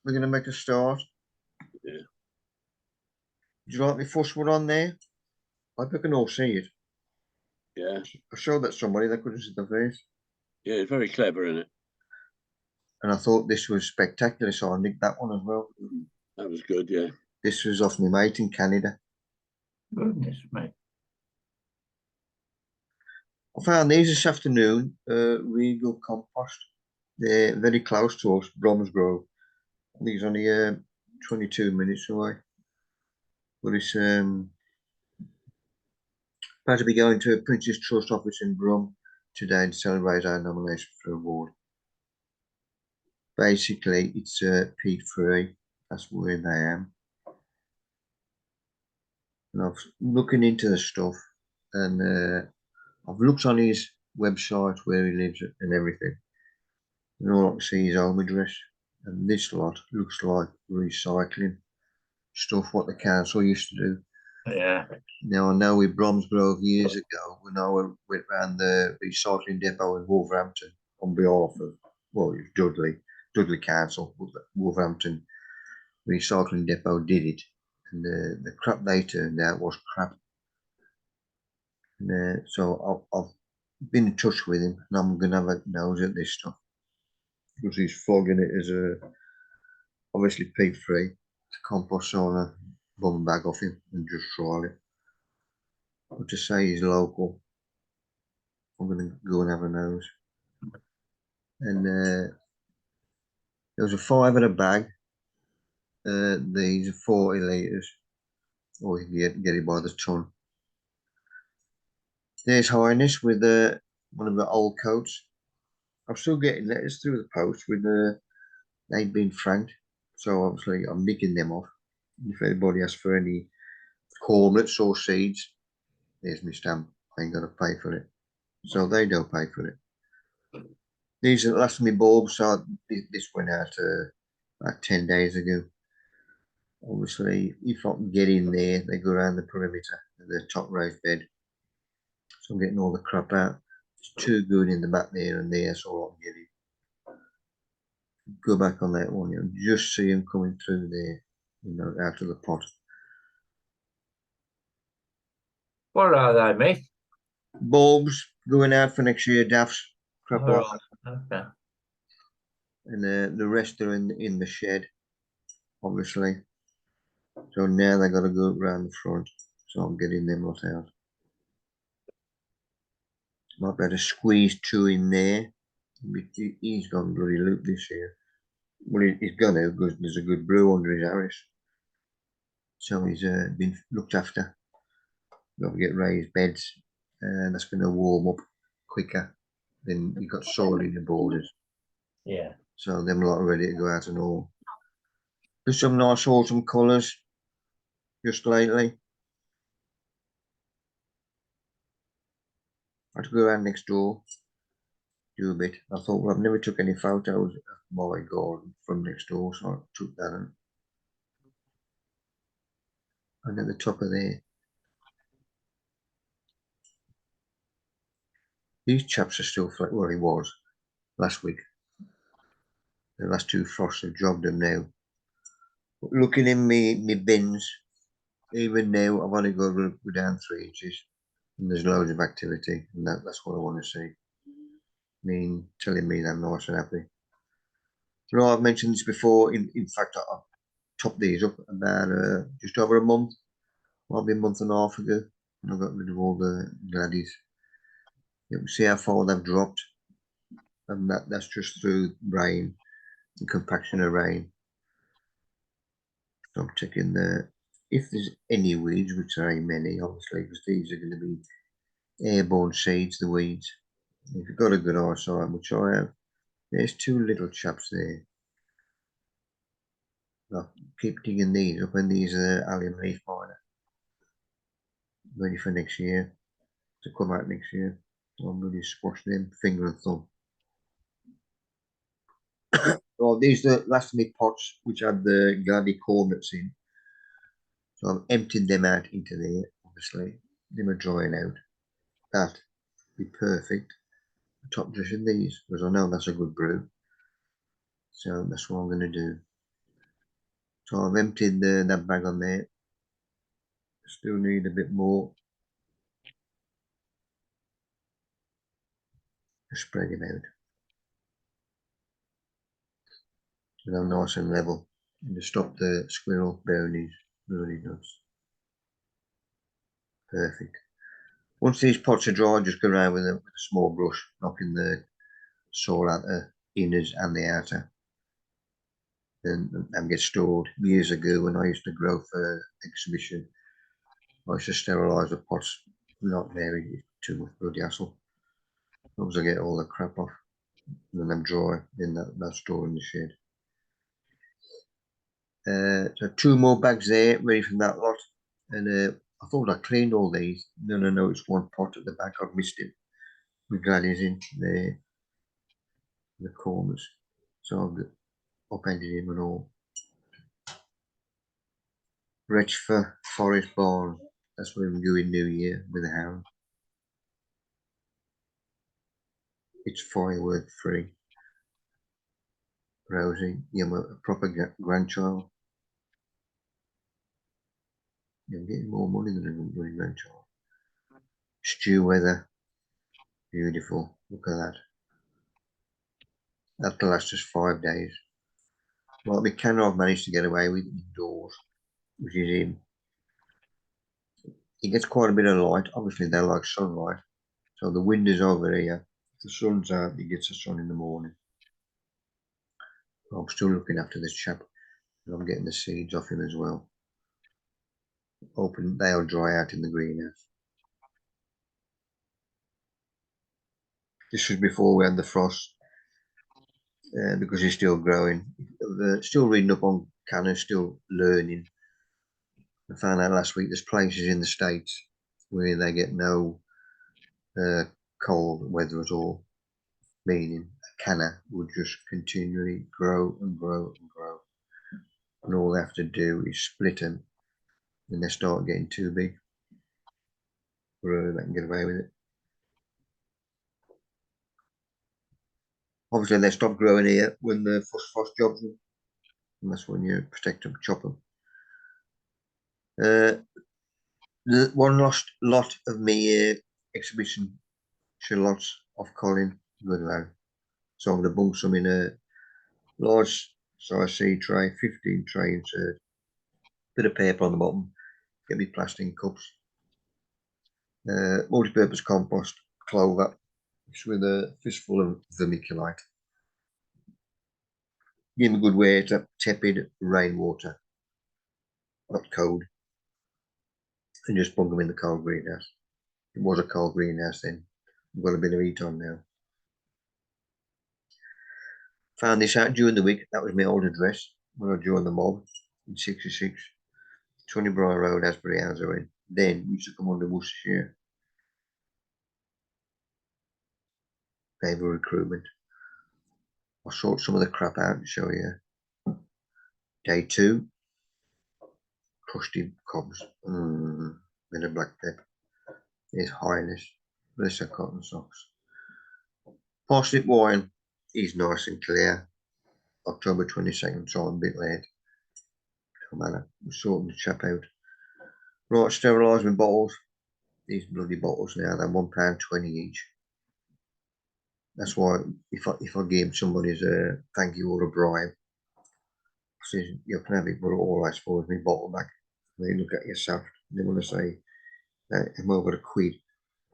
we're going to make a start. Yeah. Do you like me first one on there? I hope you can all see it. Yeah. I showed that somebody that couldn't see the face. Yeah, it's very clever, isn't it? And I thought this was spectacular, so I nicked that one as well. That was good, yeah. This was off my mate in Canada. Goodness me. I found these this afternoon, Regal Compost. They're very close to us, Bromsgrove. I think it's only 22 minutes away. But it's supposed to be going to a Prince's Trust office in Brum today to celebrate our nomination for award. Basically, it's peat free. That's where they am. And I've looking into the stuff, and I've looked on his website where he lives and everything. And all I can see is home address. And this lot looks like recycling stuff what the council used to do. Yeah. Now I know with Bromsgrove years ago when I went round the recycling depot in Wolverhampton on behalf of, well, it was Dudley Council, Wolverhampton recycling depot did it, and the crap they turned out was crap. And so I've been in touch with him, and I'm gonna have a nose at this stuff because he's flogging it as a obviously pig free to compost on a bum bag off him and just trial it. But to say he's local, I'm gonna go and have a nose. And there was a $5 in a bag. These are 40 litres, or you can get it by the ton. There's Highness with one of the old coats. I'm still getting letters through the post with they've been franked, so obviously I'm nicking them off. If anybody asks for any cornlets or seeds, there's my stamp. I ain't got to pay for it, so they don't pay for it. These are the last of my bulbs, so this went out about 10 days ago. Obviously, if I can get in there, they go around the perimeter of the top raised bed. So I'm getting all the crap out. It's too good in the back there and there, so I can get it. Go back on that one, just see them coming through there, out of the pot. What are they, mate? Bulbs going out for next year, daffs, crap like that. Okay. And the rest are in the shed, obviously. So now they got to go around the front. So I'm getting them lot out. Might better squeeze two in there. He's gone bloody loop this year. Well, he's gonna because there's a good brew under his Harris. So he's been looked after. Got to get raised beds, and that's going to warm up quicker. Then you've got soil in the borders. Yeah. So them lot are ready to go out and all. There's some nice autumn colours just lately. I had to go around next door, do a bit. I thought, well, I've never took any photos of my garden from next door, so I took that and at the top of there. These chaps are still flat. Well, he was last week. The last two frosts have jobbed them now. But looking in me bins, even now, I've only got to go down 3 inches, and there's loads of activity, and that's what I want to see. Telling me that I'm nice and happy. Right, I've mentioned this before. In fact, I topped these up about just over a month, might be a month and a half ago, and I got rid of all the gladdies. You can see how far they've dropped, and that's just through rain and compaction of rain. So I'm checking if there's any weeds, which there ain't many, obviously, because these are going to be airborne seeds, the weeds. If you've got a good eyesight, which I have, there's two little chaps there. I'll keep digging these up, and these are allium leaf miner. Ready for next year, to come out next year. I'm going to squash them, finger and thumb. Well, these are the last of my pots, which had the gladdy cornets in. So I'm emptying them out into there, obviously. Them are drying out. That be perfect. Top dressing these, because I know that's a good brew. So that's what I'm going to do. So I've emptied that bag on there. Still need a bit more to spread him out. So they're nice and level. And to stop the squirrel bearing his bloody nuts. Perfect. Once these pots are dry, just go around with a small brush, knocking the soil out the inners and the outer. And get stored. Years ago when I used to grow for exhibition, I used to sterilise the pots. Not very, too much bloody hassle. As long as I get all the crap off. And then I'm dry, then that's stored in the shed. So 2 more bags there, ready from that lot. And I thought I cleaned all these. No, it's one pot at the back. I've missed it. I'm glad he's in there, in the corners. So I've upended him and all. Reach for Forest Barn. That's what I'm doing New Year with the hound. It's firework free. Rosie, you're a proper grandchild. You're getting more money than a bloody grandchild. Stew weather. Beautiful. Look at that. That'll last us 5 days. Well, the canna I've managed to get away with indoors, which is in. It gets quite a bit of light. Obviously, they like sunlight. So the wind is over here. If the sun's out, it gets the sun in the morning. I'm still looking after this chap. And I'm getting the seeds off him as well. Hoping they'll dry out in the greenhouse. This was before we had the frost. Because he's still growing. Still reading up on canna, still learning. I found out last week there's places in the States where they get no cold weather at all, meaning a canna would just continually grow and grow and grow. And all they have to do is split them when they start getting too big. They can get away with it. Obviously, they stop growing here when the first frost jobs them, and that's when you protect them, chop them. The one lost lot of me exhibition shallots of Colin, good lad. So I'm going to bung some in a large size seed tray, 15 tray insert, bit of paper on the bottom, get me plastic cups, multi-purpose compost, clover, mixed with a fistful of vermiculite. Give them a good way to tepid rainwater, not cold, and just bung them in the cold greenhouse. It was a cold greenhouse then. I've got a bit of heat on now. Found this out during the week. That was my old address when I joined the mob in 66. 20 Briar Road, Asbury Houser. Then used to come under Worcestershire. Naval recruitment. I'll sort some of the crap out and show you. Day 2. Crusty cobs. Bit of black pepper. There's Highness. There's the cotton socks. Parsnip wine is nice and clear. October 22nd, so I'm a bit late. No matter. We're sorting the chap out. Right, sterilise my bottles. These bloody bottles now, they're £1.20 each. That's why if I give somebody a thank you or a bribe, I says you can have it, but all I suppose me bottle back. They look at yourself. They want to say, I'm over £1.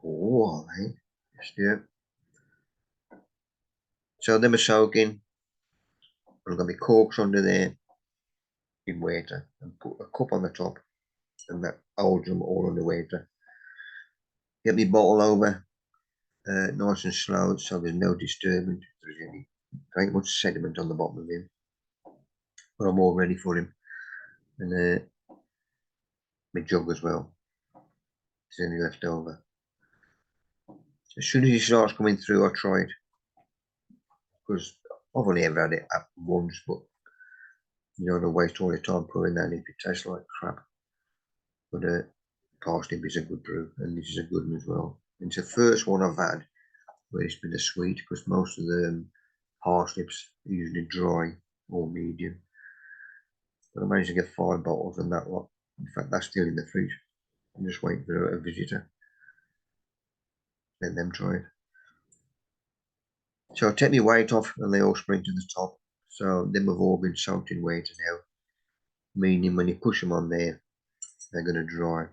Oh, all right. Yes, yeah. So them are soaking. I've got my corks under there in water and put a cup on the top, and that holds them all under water. Get my bottle over nice and slow, so there's no disturbance. There ain't much sediment on the bottom of him, but I'm all ready for him. And my jug as well. There's any left over. As soon as he starts coming through, I try it, because I've only ever had it at once, but you don't waste all your time pouring that if it tastes like crap. But parsnip is a good brew, and this is a good one as well. And it's the first one I've had where it's been a sweet, because most of the parsnips are usually dry or medium. But I managed to get 5 bottles and that lot. In fact, that's still in the fridge. I'm just waiting for a visitor. Let them try it. So I take my weight off and they all spring to the top. So them have all been soaked in water now. Meaning when you push them on there, they're going to dry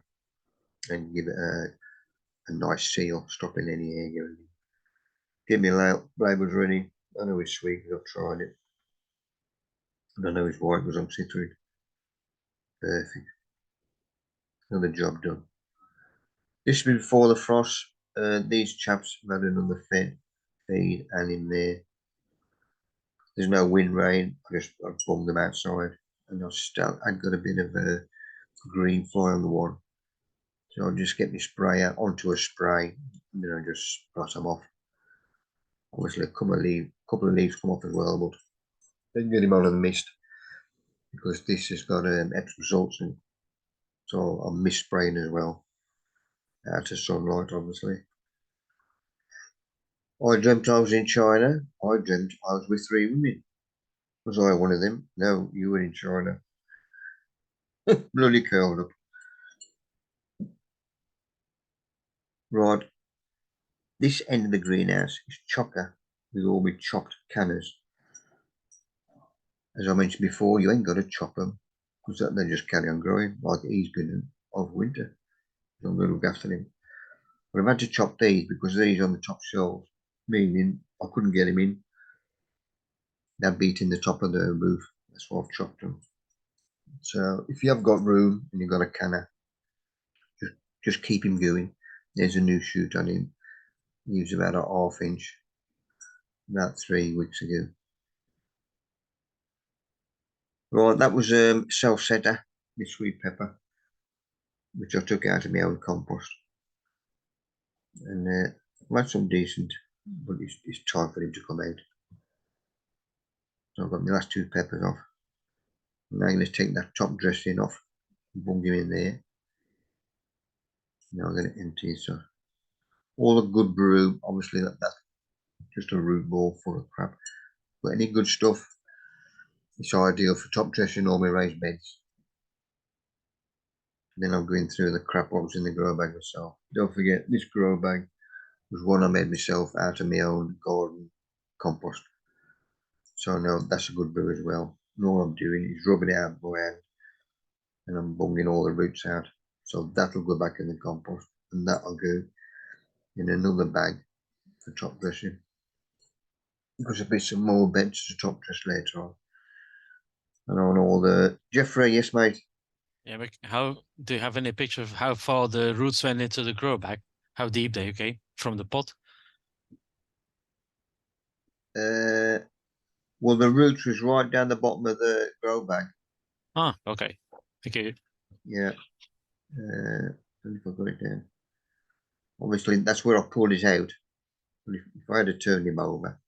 and give it a nice seal, stopping any air going in. Get me labels ready. I know it's sweet because I've tried it. And I know it's white because I'm citrus. Perfect. Another job done. This has been before the frost. These chaps have had another feed and in there. There's no wind rain. I bummed them outside and I'd got a bit of a green fly on the one. So I'll just get my sprayer onto a spray and then I just spot them off. Obviously a couple of leaves come off as well, but then get him out of the mist because this has got extra salts in. So I'm mist spraying as well. Out of sunlight, obviously. I dreamt I was in China. I dreamt I was with 3 women. Was I one of them? No, you were in China. Bloody curled up. Right. This end of the greenhouse is chocker with all my chopped cannas. As I mentioned before, you ain't got to chop them because they just carry on growing like he's going to of winter. So I'm going to look after him. But I've had to chop these because these on the top shelves, meaning I couldn't get him in. They're beating the top of the roof. That's why I've chopped them. So if you have got room and you've got a canna, just keep him going. There's a new shoot on him. He was about a 1/2 inch about 3 weeks ago. Right, that was self-setter, my sweet pepper, which I took out of my own compost. And I've had some decent, but it's time for him to come out. So I've got my last 2 peppers off. Now I'm going to take that top dressing off and bung him in there. Now I'm going to empty it. So all the good brew, obviously that's just a root ball full of crap. But any good stuff, it's ideal for top dressing all my raised beds. And then I'm going through the crap what was in the grow bag myself. Don't forget, this grow bag was one I made myself out of my own garden compost. So no, that's a good brew as well. And all I'm doing is rubbing it out by hand and I'm bunging all the roots out. So that'll go back in the compost and that'll go in another bag for top dressing. Because there'll be some more beds to top dress later on. And on all the Jeffrey, yes mate. Yeah, but how do you have any picture of how far the roots went into the grow bag? How deep they came from the pot? Well, the roots was right down the bottom of the grow bag. Ah, okay. Thank you. Yeah. If I got it down. Obviously, that's where I pulled it out. But if I had to turn him over,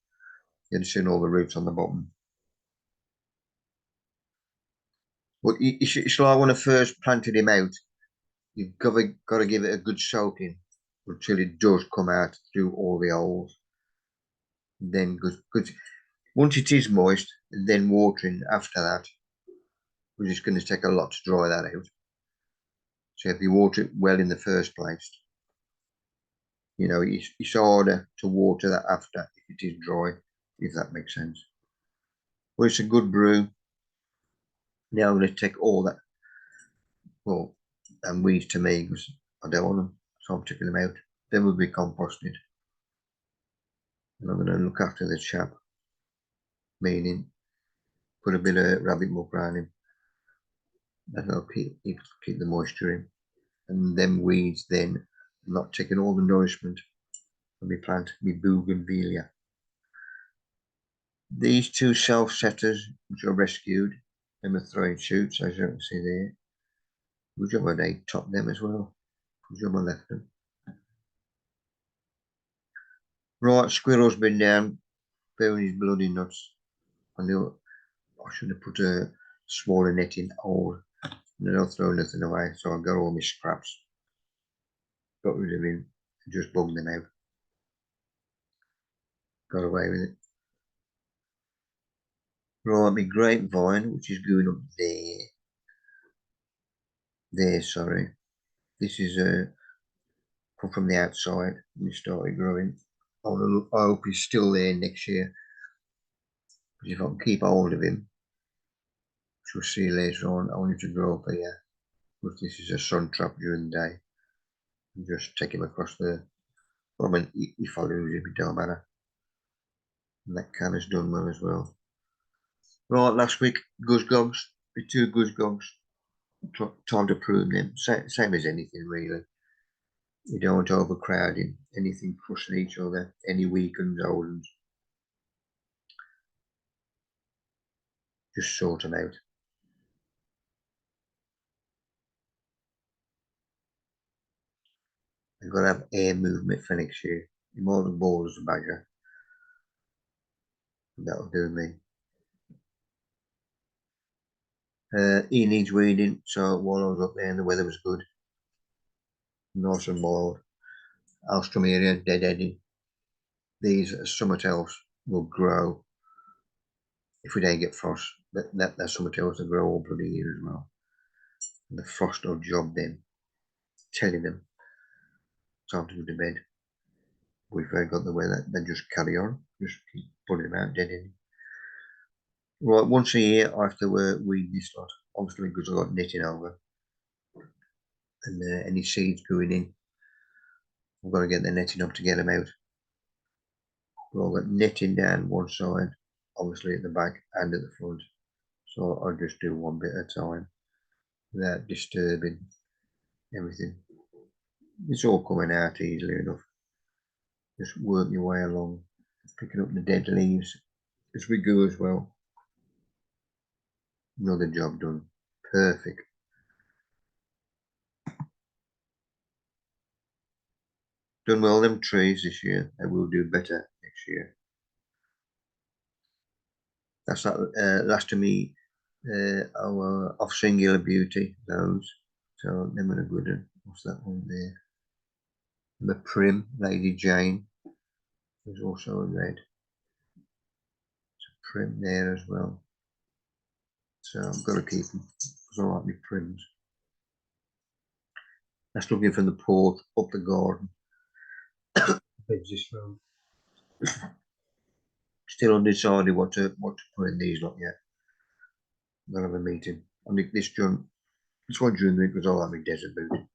you'd have seen all the roots on the bottom. But it's like when I first planted him out, you've got to give it a good soaking until it does come out through all the holes. Then, because once it is moist, then watering after that, which is going to take a lot to dry that out. So if you water it well in the first place, you know, it's harder to water that after if it is dry, if that makes sense. Well, it's a good brew. Now I'm going to take all that, well, and weeds to me because I don't want them, so I'm taking them out. They will be composted. And I'm going to look after the chap, meaning put a bit of rabbit muck around him. That'll keep the moisture in. And them weeds then, I'm not taking all the nourishment from my plant, my bougainvillea. These 2 self-setters, which are rescued, them are throwing shoots, as you can see there. Good job I top them as well. Good job I left them. Right, squirrel's been down, bearing his bloody nuts. I knew I should have put a smaller net in hole. And I don't throw nothing away, so I got all my scraps. Got rid of him, and just bugged them out. Got away with it. Right, my grapevine, which is going up there. there, sorry. This is come from the outside and it started growing. I hope he's still there next year. Because if I can keep hold of him, which we'll see later on, I want him to grow up here. Because this is a sun trap during the day. And just take him across the. I mean, if I lose him, it don't matter. And that canna's done well as well. Right, last week, goose the 2 goose gongs. Time to prune them. Same as anything, really. You don't want overcrowding, anything crushing each other, any weekends, old ones. Just sort them out. I've got to have air movement for next year. You might look bald as a badger. That'll do me. He needs weeding, so while I was up there and the weather was good, nice and mild, Alstrom area, dead-ending. These somewhat else will grow if we don't get frost. That's somewhat else will grow all bloody year as well. And the frost will job them, telling them time to go to bed. We've got the weather, then just carry on, just keep putting them out dead-ending. Right, once a year I have to weed this lot, obviously because I've got netting over. And any seeds going in, I've got to get the netting up to get them out. But I've got netting down one side, obviously at the back and at the front. So I'll just do one bit at a time without disturbing everything. It's all coming out easily enough. Just work your way along, picking up the dead leaves as we go as well. Another job done. Perfect. Done well them trees this year. They will do better next year. That's that last of me our off singular beauty, those. So them are a good one. What's that one there? The Prim, Lady Jane. There's also a red. It's a Prim there as well. So I've got to keep them because I like my prims. That's looking from the porch up the garden. Beds this room. Still undecided what to put in these lot yet. I'm gonna have a meeting. I think this one during the week was all like my desert boot.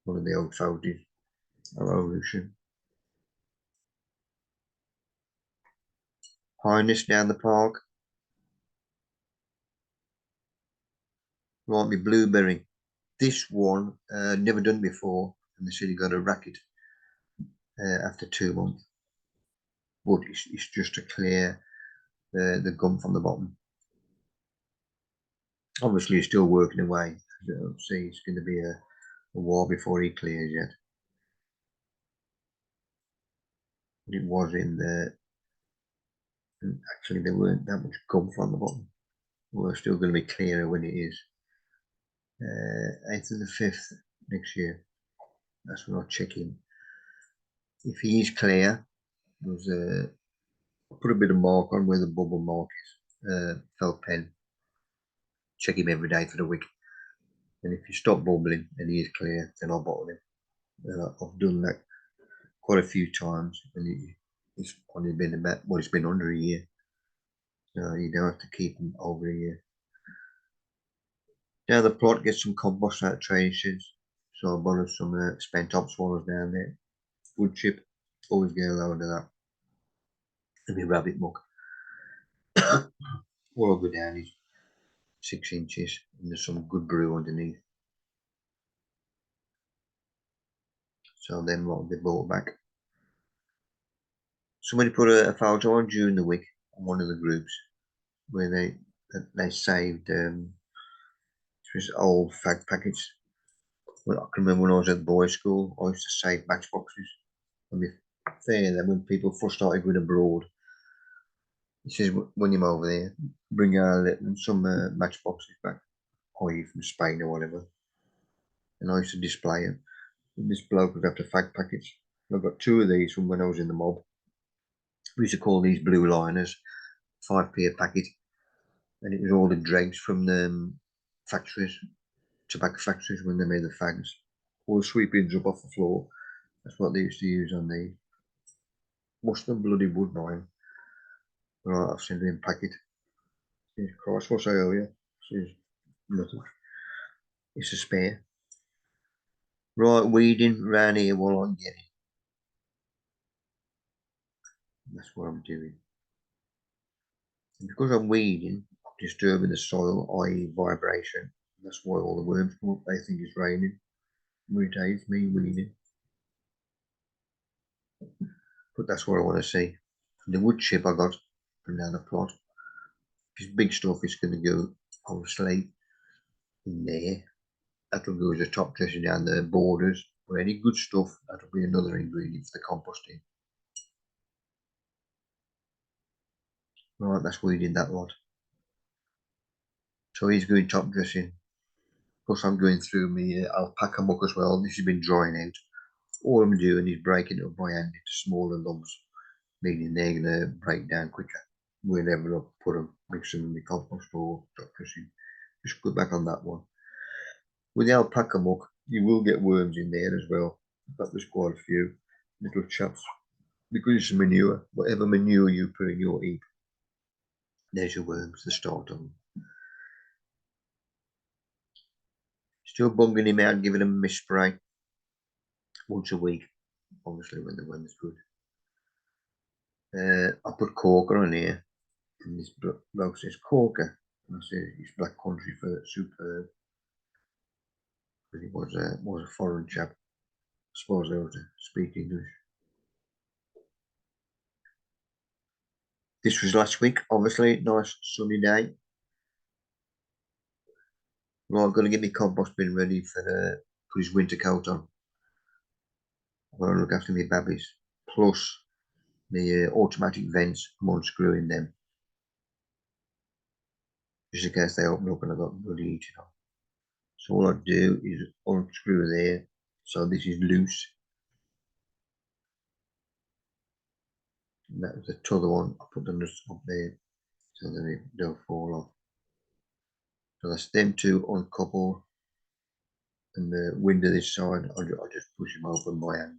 One of the old fogies. Hello, Lucian. Highness down the park. Right, me blueberry. This one, never done before, and they said he got a racket after 2 months. But it's just to clear the gum from the bottom. Obviously, he's still working away. See, it's going to be a while before he clears yet. But it was in there. And actually, there weren't that much gum from the bottom. We're still going to be clearer when it is. 8th of the 5th next year. That's when I'll check in. If he is clear, there's I'll put a bit of mark on where the bubble mark is. Felt pen. Check him every day for the week. And if you stop bubbling and he is clear, then I'll bottle him. And I've done that quite a few times, and it's only been about, well, it's been under a year. So you don't have to keep them over a year. Down the plot, get some compost out of training sheds. So I borrowed some spent top swallows down there. Wood chip, always get a load of that. And my rabbit muck. What I'll go down is 6 inches, and there's some good brew underneath. So then what will be brought back. Somebody put a photo on during the week on one of the groups where they saved old fag packets. Well, I can remember when I was at boys' school, I used to save matchboxes. I mean, then when people first started going abroad, he says when you're over there, bring some matchboxes back, i.e. from Spain or whatever. And I used to display them. And this bloke was after fag packets. I got 2 of these from when I was in the mob. We used to call these blue liners, 5p a packet, and it was all the dregs from the factories. tobacco factories when they made the fags. All the sweepings up off the floor. That's what they used to use on the must have bloody wood mine. Right, I've seen them pack it. Jesus Christ, what's I owe you? Says nothing. It's a spare. Right, weeding round here while I'm getting. That's what I'm doing. And because I'm weeding, I'm disturbing the soil, i.e. vibration. That's why all the worms come up. They think it's raining. It's me weeding. But that's what I want to see. And the wood chip I got from down the plot. This big stuff is going to go, obviously, in there. That'll go as a top dressing down the borders. Or any good stuff, that'll be another ingredient for the composting. Right, that's weeding that lot. So he's going top dressing. Plus I'm going through my alpaca muck as well. This has been drying out. All I'm doing is breaking it up by hand into smaller lumps, meaning they're going to break down quicker. Whenever I put them, mix them in the compost or top dressing. Just go back on that one. With the alpaca muck, you will get worms in there as well. But there's quite a few little chaps. Because it's manure, whatever manure you put in your heap, there's your worms, the start of them. Still bunging him out, giving him a mist spray once a week, obviously when the weather's good. I put corker on here, and this bloke says corker, and I said it's black country for superb. But he was a foreign chap. I suppose I was to speak English. This was last week, obviously, nice sunny day. Right, I've got to get my compost bin ready for put his winter coat on. I've got to look after my babbies. Plus the automatic vents, I'm unscrewing them. Just in case they open up and I've got bloody heating on. So all I do is unscrew there. So this is loose. And that was the other one. I put them just up there so that they don't fall off. So that's them two uncoupled. And the window this side, I just push them open by hand.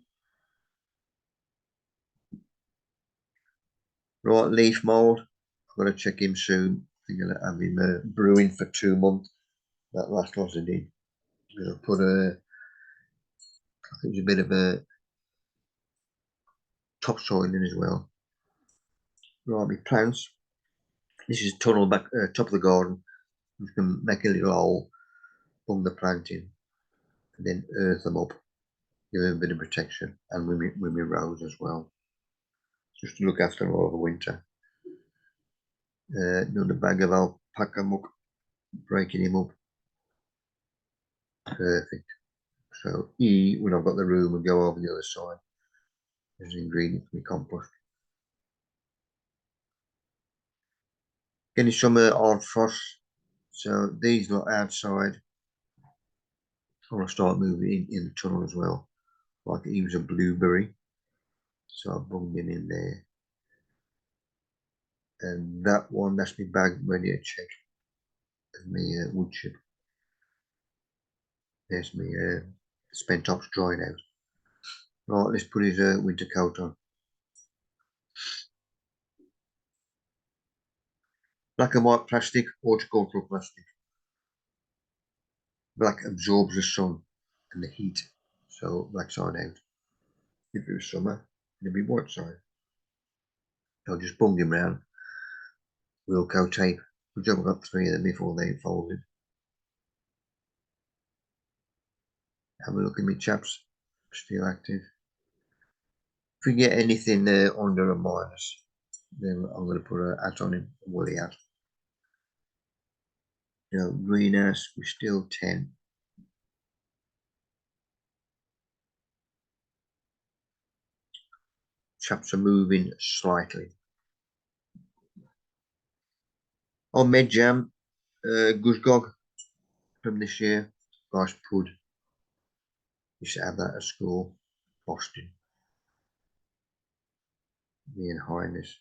Right, leaf mould. I've got to check him soon. I'm going to have him brewing for 2 months. That last lot I did. I'm going to put I think it's a bit of a topsoil in as well. Right, my plants. This is a tunnel back top of the garden. You can make a little hole, bung the plant in, and then earth them up, give them a bit of protection, and with my rows as well, just to look after them over winter. Another bag of alpaca muck, breaking him up. Perfect. So when I've got the room, will go over the other side. There's an ingredient for my compost. Getting some hard frost. So these lot outside. I want to start moving in the tunnel as well. Like he was a blueberry. So I bunged him in there. And that one, that's my bag ready to check. And my wood chip. There's my spent tops drying out. Right, let's put his winter coat on. Black and white plastic, horticultural plastic. Black absorbs the sun and the heat, so black side out. If it was summer, it'd be white side. I'll just bung him round. Wilco tape, which I've got 3 of them before they folded. Have a look at me chaps, still active. If we get anything under a minus, then I'm going to put a hat on him, a woolly hat. You know, greenhouse, we're still 10. Chaps are moving slightly. On med jam, Guzgog from this year, rice pud. Used to have that at school, Boston. Me and Highness.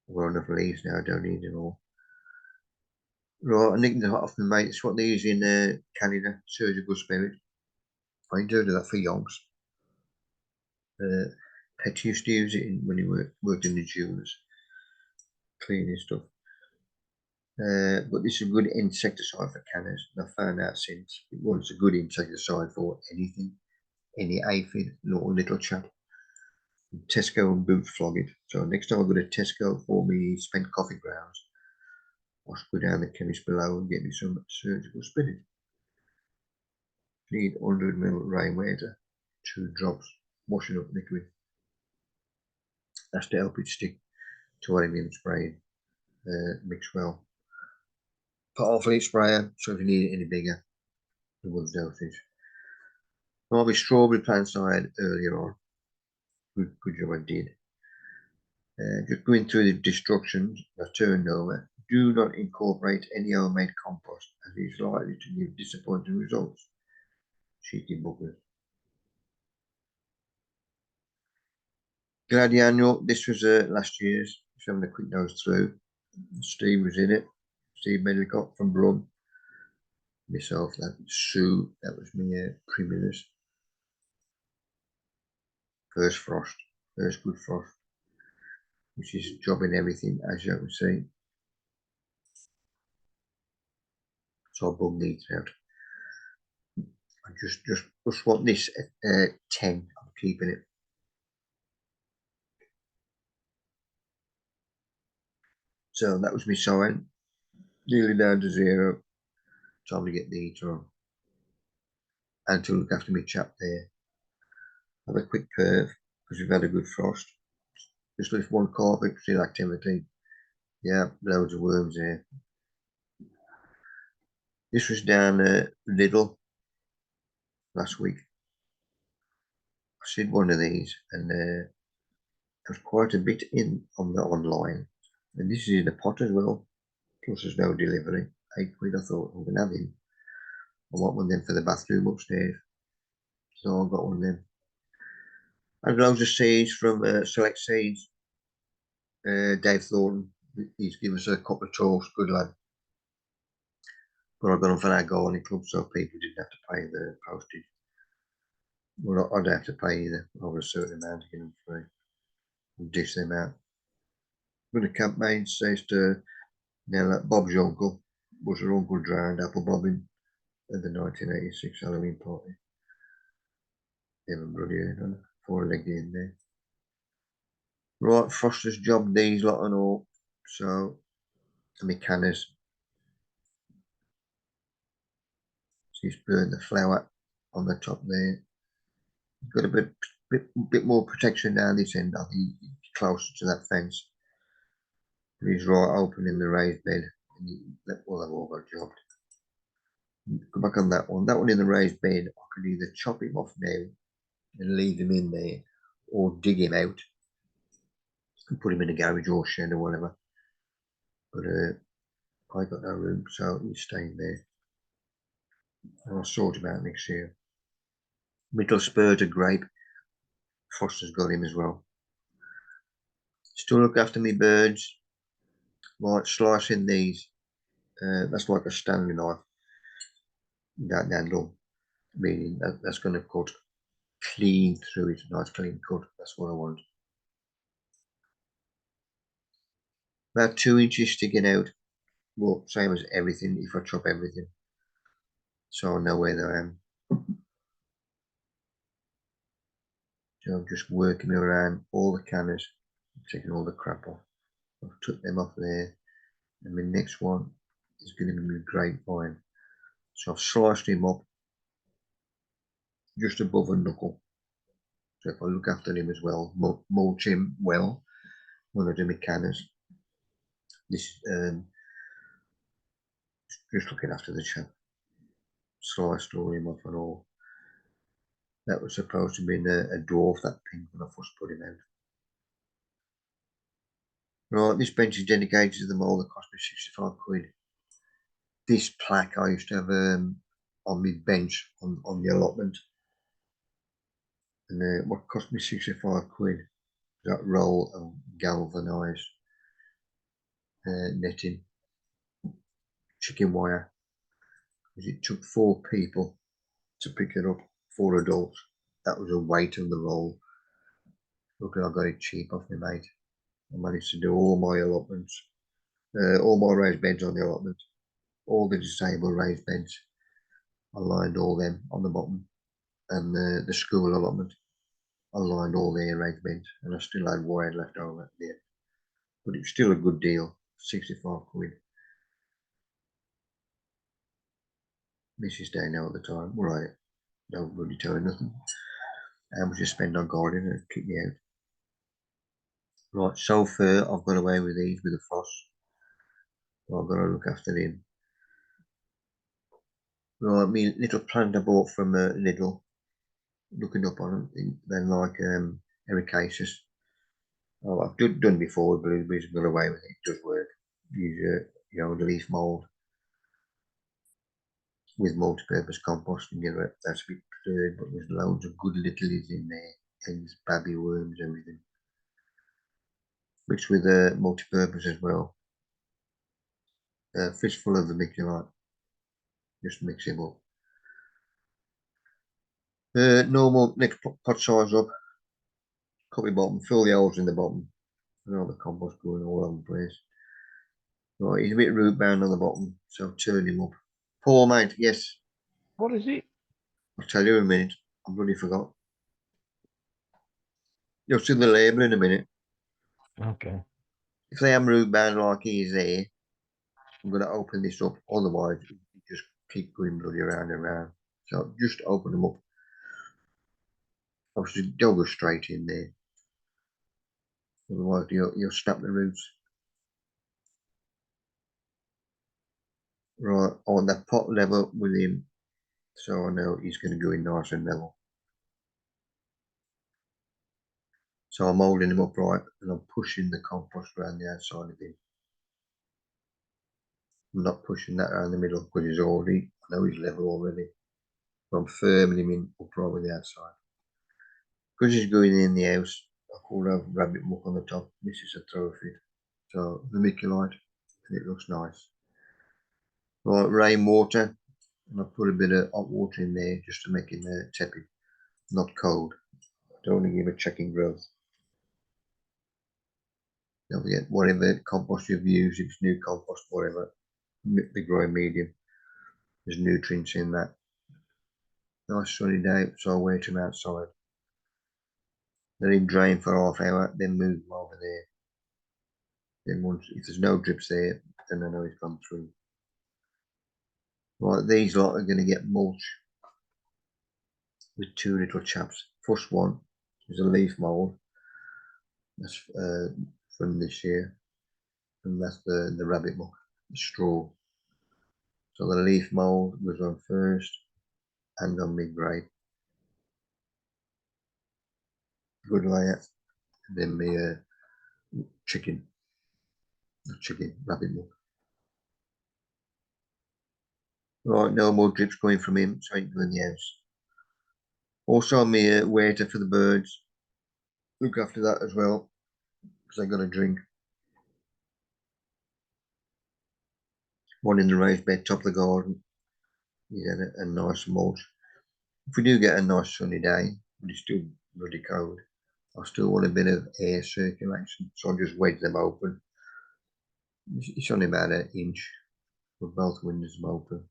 I've got enough leaves now, I don't need it all. Right, I nicked it off my mate. It's what they use in Canada, surgical spirit. I do that for yonks. Pet used to use it when he worked in the jewelers, cleaning stuff. But this is a good insecticide for cannas. And I found out since it was a good insecticide for anything, any aphid, little chap. Tesco and boot flog it. So next time I go to Tesco for me spent coffee grounds, I'll go down the chemist below and get me some surgical spinach. Need 100 ml rainwater, 2 drops, washing up liquid. That's to help it stick to what I'm in spraying. Mix well. Put off leaf sprayer, so if you need it any bigger, the one's dosage. All the strawberry plants I had earlier on. Good job I did. Just going through the instructions I turned over. Do not incorporate any homemade compost as it is likely to give disappointing results. Cheeky buggers. Gladiannual, this was last year's. Just having a quick nose through. Steve was in it. Steve Medlicott from Brum. Myself, that was Sue, that was me, Primulus. First frost, first good frost, which is jobbing everything, as you can see. So I bung these out. I just want this at 10. I'm keeping it. So that was my sign. Nearly down to 0. Time to get the heater on. And to look after my chap there. Have a quick perv because we've had a good frost. Just lift one carpet, still activity. Yeah, loads of worms there. This was down Lidl last week. I seen one of these and there was quite a bit in on the online. And this is in a pot as well. Plus there's no delivery. £8. I thought I'm gonna have him. I want one of them for the bathroom upstairs. So I got one of them. And loads of seeds from Select Seeds. Dave Thornton. He's given us a couple of toast, good lad. But I got them for our gardening club so people didn't have to pay the postage. Well, I don't have to pay either over a certain amount to get them free. We'll dish them out. When the campaign says to now Bob's uncle was her uncle drowned apple bobbing at the 1986 Halloween party. Even bloody head on 4-legged in there. Right, Foster's job these lot and all. So my cannas. She's burnt the flower on the top there. Got a bit more protection down this end, I think, closer to that fence. But he's right open in the raised bed. And well, they've all got jobbed. Go back on that one. That one in the raised bed, I could either chop him off now and leave him in there, or dig him out and put him in a garage or shed or whatever. But I got no room, so he's staying there. And I'll sort him out next year. Middle spurred a grape. Foster's got him as well. Still look after me birds. Like slicing these. That's like a Stanley knife. That handle, meaning that's going to cut clean through it. Nice clean cut. That's what I want. About 2 inches sticking out. Well, same as everything if I chop everything. So I know where I am. So I'm just working around all the cannas, taking all the crap off. I've took them off there. And the next one is going to be the grapevine. So I've sliced him up just above a knuckle. So if I look after him as well, mulch him well when I do my cannas. This just looking after the chap. Sliced all him off and all. That was supposed to be a dwarf, that pink, when I first put him out. Right, this bench is dedicated to the mould that cost me 65 quid. This plaque I used to have on my bench on the allotment. And what cost me 65 quid, that roll of galvanised netting. chicken wire. It took 4 people to pick it up, 4 adults. That was the weight of the roll. Look, I got it cheap off my mate. I managed to do all my allotments, all my raised beds on the allotment, all the disabled raised beds. I lined all them on the bottom, and the school allotment. I lined all their raised beds, and I still had wire left over at the end. But it's still a good deal, 65 quid. Mrs. Day now at the time, right? Don't really tell her nothing. How much you spend on gardening and kick me out. Right, so far I've got away with these with the frost. I've got to look after them. Right, me little plant I bought from Lidl. Looking up on them, they're like ericaceous. Oh, I've done before with blueberries and got away with it. It does work. Use you know, the leaf mould with multi-purpose composting. You know, that's a bit preferred, but there's loads of good littlies in there, eggs, baby worms, everything. Mixed with multi-purpose as well. Fistful of the vermiculite. Just mix it up. Normal next pot size up. Cut the bottom, fill the holes in the bottom. And all the compost going all over the place. Right, he's a bit root bound on the bottom, so turn him up. Paul, mate, yes. What is it? I'll tell you in a minute. I've bloody forgot. You'll see the label in a minute. Okay. If they have root bound like he is there, I'm going to open this up. Otherwise, you just keep going bloody around and around. So just open them up. Obviously, don't go straight in there. Otherwise, you'll snap the roots. Right, I want that pot level with him, so I know he's going to go in nice and level. So I'm holding him upright and I'm pushing the compost around the outside of him. I'm not pushing that around the middle because he's already, I know he's level already. But I'm firming him in upright with the outside. Because he's going in the house, I call it a rabbit muck on the top. This is a trophy. So vermiculite, and it looks nice. Right, rainwater, and I put a bit of hot water in there just to make it tepid, not cold. I don't want to give it checking growth. Don't forget, whatever compost you've used, if it's new compost, whatever, the growing medium, there's nutrients in that. Nice sunny day, so I'll wait them outside. Let him drain for half hour, then move them over there. Then once, if there's no drips there, then I know he's gone through. Right, these lot are going to get mulch with 2 little chaps. First one is a leaf mould. That's from this year, and that's the rabbit muck, the straw. So the leaf mould goes on first, and on mid-grade. Good layer. And then the rabbit muck. Right, no more drips going from him, so I ain't doing the house. Also on my waiter for the birds. Look after that as well, because they got a drink. One in the raised bed, top of the garden. He's had a nice mulch. If we do get a nice sunny day, but it's still bloody cold, I still want a bit of air circulation, so I'll just wedge them open. It's only about an inch, with both windows open.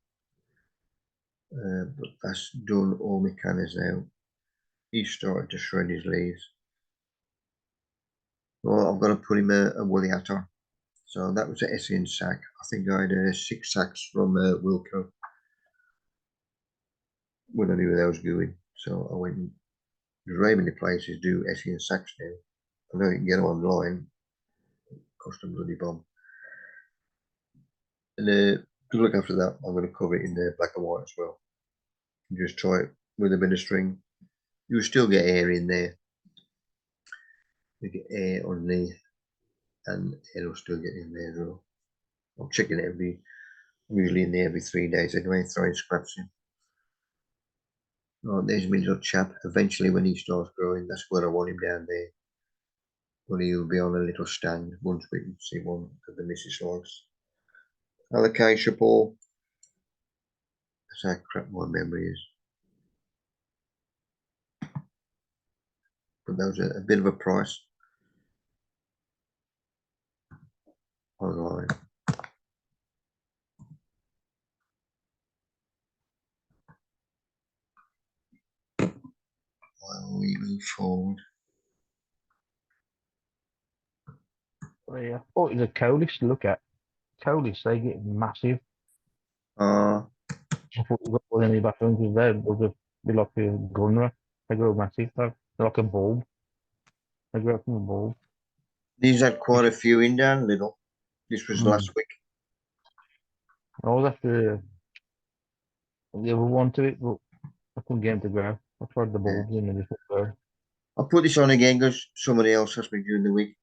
But that's done all my cannas now. He's started to shred his leaves. Well, I've got to put him a woolly hat on. So that was an SN sack. I think I had 6 sacks from Wilco when I knew where I was going. So I went and there's very many places do SN sacks now. I know you can get them online. Cost a bloody bomb. And to look after that, I'm going to cover it in black and white as well. And just try it with a bit of string. You still get air in there. You get air underneath, and it'll still get in there as well. I'm checking it I'm usually in there every 3 days anyway, throwing scraps in. Right, there's my little chap. Eventually, when he starts growing, that's where I want him down there. But he'll be on a little stand once we can see one of the missus likes. Allocation ball. That's how crap my memory is. But that was a bit of a price. Online. While we move forward. Oh, yeah. Oh, it's a coalish to look at. Coalish, they get massive. Uh, I thought you got one in your bathroom because they'll just be like a gunner. They grow massive. They're like a bulb. They grow from a bulb. these had quite a few in down little. This was Mm. last week. I was after the other one to it, but I couldn't get them to grow. I tried the bulbs and they just won't grow. I'll put this on again because somebody else has me during the week.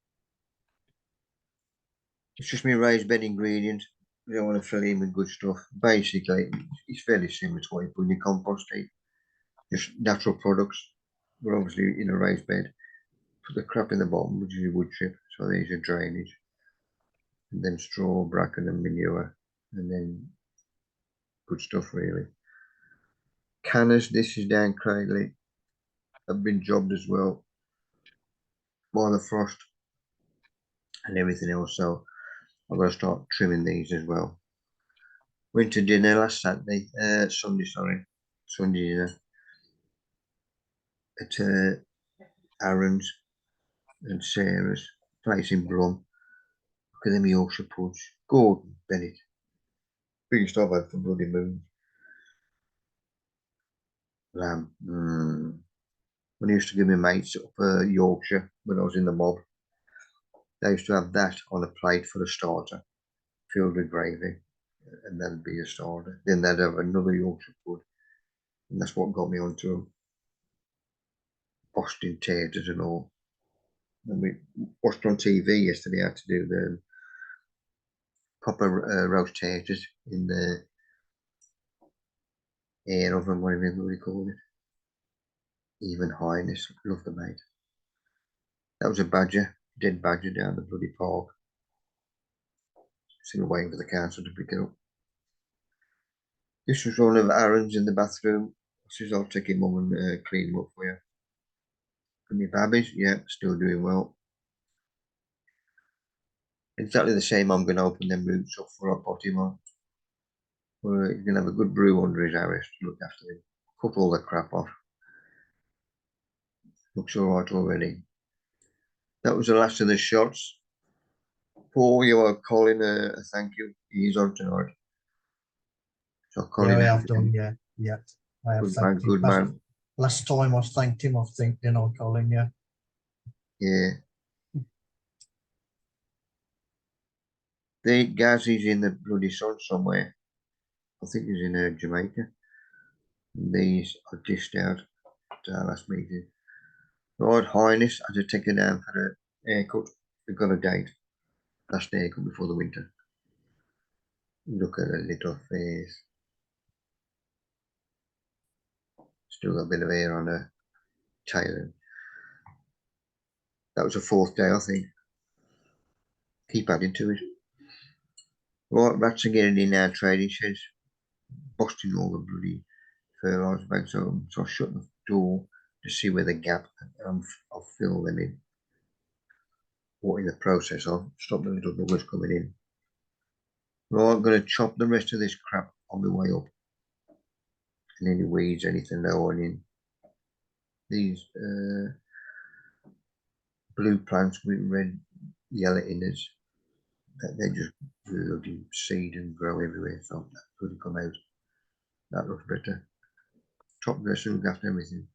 It's just me raised bed ingredient. We don't want to fill in with good stuff. Basically, it's fairly similar to what you put in your compost heap. Just natural products. We're obviously in a raised bed. Put the crap in the bottom, which is your wood chip. So there's your drainage. And then straw, bracken and manure. And then good stuff really. Cannas, this is down Craigly. Have been jobbed as well by the frost and everything else. So I've got to start trimming these as well. Went to dinner last Sunday, Sunday dinner at Aaron's and Sarah's place in Brum. Look at them Yorkshire puds. Gordon Bennett. Biggest I've had for bloody moon. Lamb. When I used to give my mates up Yorkshire when I was in the mob, they used to have that on a plate for a starter, filled with gravy, and that'd be a starter. Then they'd have another Yorkshire pud, and that's what got me onto Boston taters and all. And we watched on TV yesterday how to do the proper roast taters in the air oven, whatever we call it. Even highness, love the mate. That was a badger, dead badger down the bloody park. Still waiting for the council to pick it up. This was one of Aaron's in the bathroom. She says, I'll take him mum and clean him up for you. And my babbies, yeah, still doing well. Exactly the same, I'm going to open them roots up for our potty man. He's going to have a good brew under his arrest to look after him. Cut all the crap off. Looks alright already. That was the last of the shots. Paul, you are calling a thank you. He's on tonight. So Colin, Yeah, I have done, yeah. I have good man, thanked him. good man. Last time I thanked him, I think, Colin, yeah. Yeah. The Gazzy's in the bloody sun somewhere. I think he's in Jamaica. And these are dished out at our last meeting. Right, Highness, I just take her down for a haircut. We've got a date. Last haircut before the winter. Look at her little face. Still got a bit of hair on her tail. That was the fourth day, I think. Keep adding to it. Right, rats are getting in our trading sheds. Busting all the bloody fertiliser bags open. So I shut the door to see where the gap and I'll fill them in. Or in the process of stop the little buggers coming in. Right, I'm going to chop the rest of this crap on the way up. And any weeds, anything low on in. These blue plants with red, yellow innards. They just bloody seed and grow everywhere. So that could come out. That looks better. Top dress and look after everything.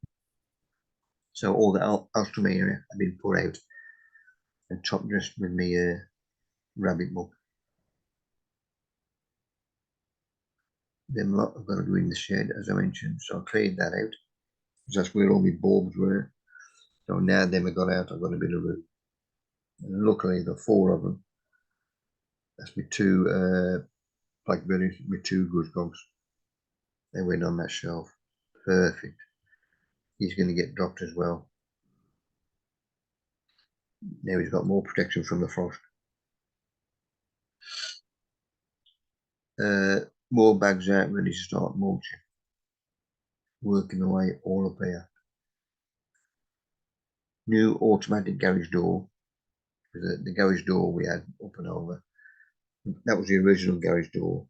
So all the Alstrom area have been put out and top dressed with me rabbit muck. Then lot I've got to go in the shed as I mentioned. So I cleared that out. Because that's where all my bulbs were. So now them have got out, I've got a bit of room. And luckily the four of them. That's my two blackberries, my two goose. They went on that shelf. Perfect. He's going to get dropped as well. Now he's got more protection from the frost. More bags out, ready to start mulching. Working away all up here. New automatic garage door. The garage door we had up and over. That was the original garage door.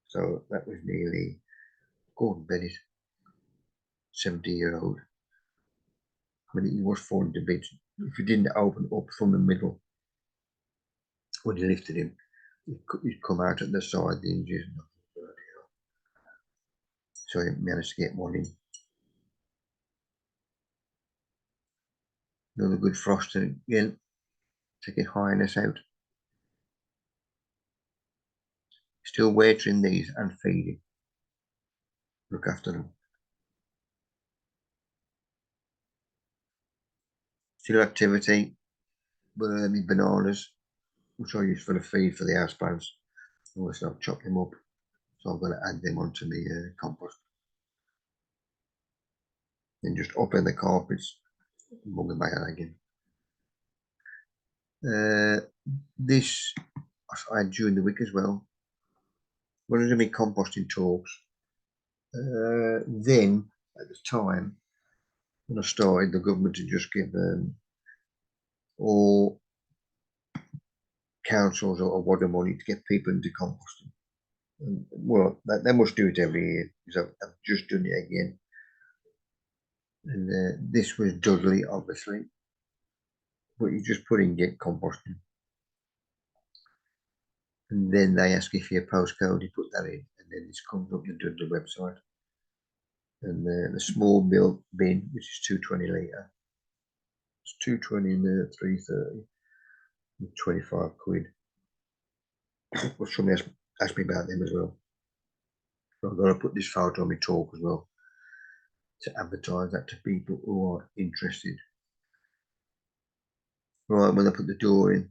So that was nearly, Gordon Bennett, 70-year-old. When it was falling to bits. If you didn't open up from the middle, when you lifted him, he'd come out at the side, the hinges. So he managed to get one in. Another good frost again. Taking highness out. Still watering these and feeding. Look after them. Still activity. My bananas, which I use for the feed for the house plants. I always start chop them up. So I've got to add them onto the compost. Then just up in the carpets. Mug them back out again. This I had during the week as well. One of my composting talks. Then at the time when I started, the government had just given all councils or water money to get people into composting. And, well, they must do it every year because I've just done it again. And this was Dudley, obviously, but you just put in get composting. And then they ask you for your postcode, you put that in, and then this comes up the Dudley website. And the small milk bin, which is 220 litre, it's 220 in there, 330, 25 quid. Well, somebody asked me about them as well. So I've got to put this photo on my talk as well to advertise that to people who are interested. Right, when I put the door in,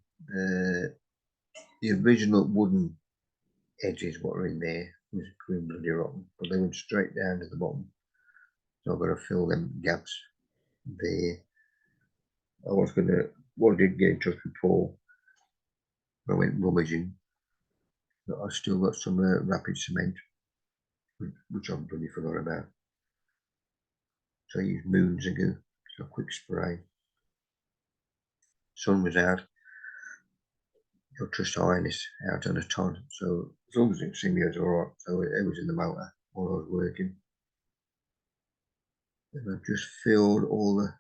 the original wooden edges what are in there was green bloody rotten, but they went straight down to the bottom. So I've got to fill them gaps there. I was going to, what I did get in touch with Paul, I went rummaging, but I still got some rapid cement, which I've bloody forgot about. So I used moons ago, so a quick spray. Sun was out. Your trust highness out on a ton, so as long as it seemed it was alright. So it was in the motor while I was working. And I've just filled all the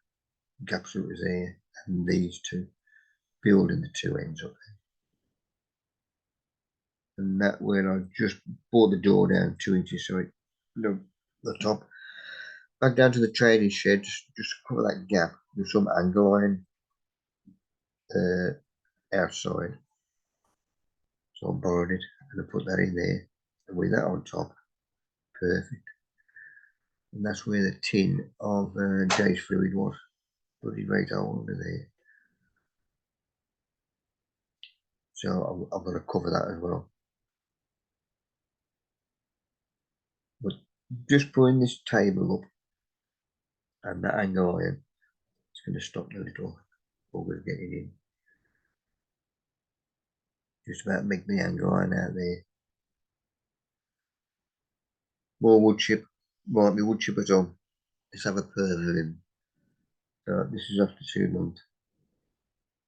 gaps that was there, and these two, building the two ends up there. And that when I just brought the door down 2 inches, so it, the top back down to the training shed, just cover that gap with some angle iron outside. So I borrowed it and I put that in there, and with that on top, perfect. And that's where the tin of Jay's fluid was. Bloody right under there. So I'm going to cover that as well. But just putting this table up and that angle iron, it's going to stop the little buggers getting in. Just about make the angle iron out there. More wood chip. Right, my wood chip is on. Let's have a purr of him. So this is after 2 months.